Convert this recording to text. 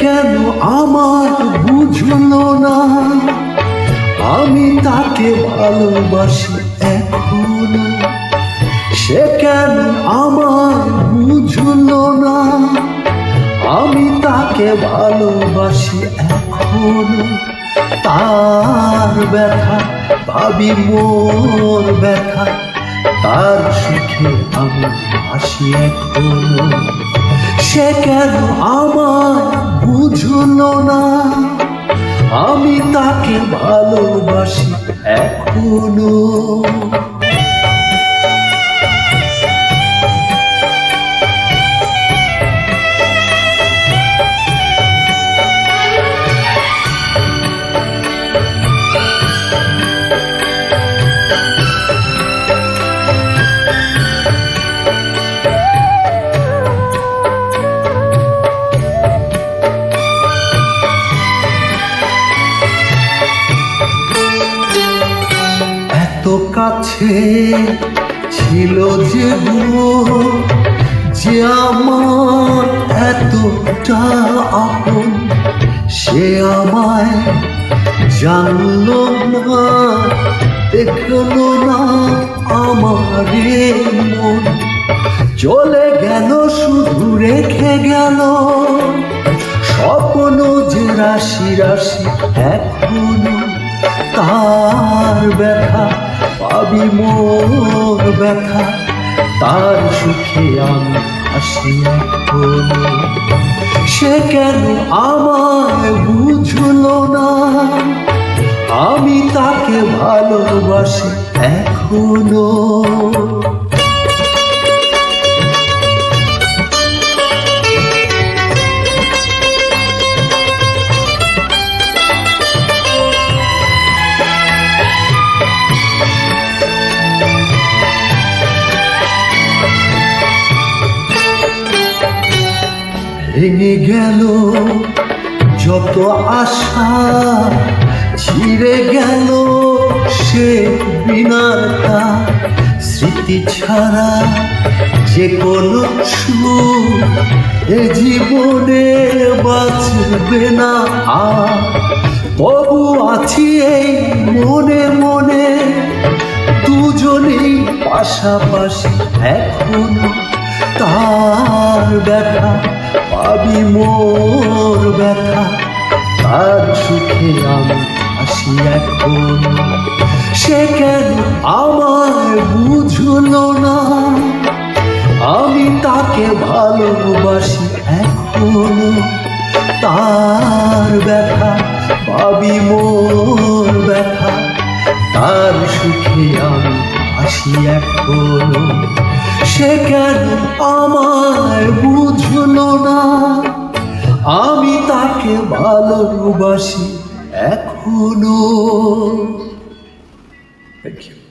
কেন আমার বুঝলো না আমি তাকে ভালোবাসি এখনো। সে কেন আমার বুঝলো না আমি তাকে ভালোবাসি এখনো। তার ব্যথা ভাবি মোর ব্যথা, তার সুখে আমি হাসি এখনো। সে কেন আমার বুঝলো না আমি তাকে ভালোবাসি এখনো। এত কাছে ছিল যে যে আমার এতটা আপন, সে আমায় জানলো না দেখলো না আমার মন। চলে গেল শুধু রেখে গেল স্বপ্ন যে রাশি রাশি এখনো। তার ব্যথা পাবি মোর ব্যথা, তার সুখে আমি হাসি এখনো। সে কেন আমায় বুঝলো না আমি তাকে ভালোবাসি এখনো। ভেঙে গেল যত আশা, ছিঁড়ে গেল সে বিনাটা। স্মৃতি ছাড়া যে কোনো সুখ এ জীবনে বাঁচবে না। তবু আছি এই মনে মনে দুজনেই পাশাপাশি এখনো। তার ব্যথা পাবি মোর ব্যথা, তার সুখে আমি হাসি এখনো। সে কেন আমায় বুঝলো না আমি তাকে ভালোবাসি এখনো। তার ব্যথা পাবি মোর ব্যথা, তার সুখে আমি হাসি এখনো। সে কেন আমায় বুঝলো না আমি তাকে ভালোবাসি এখনো। Thank you.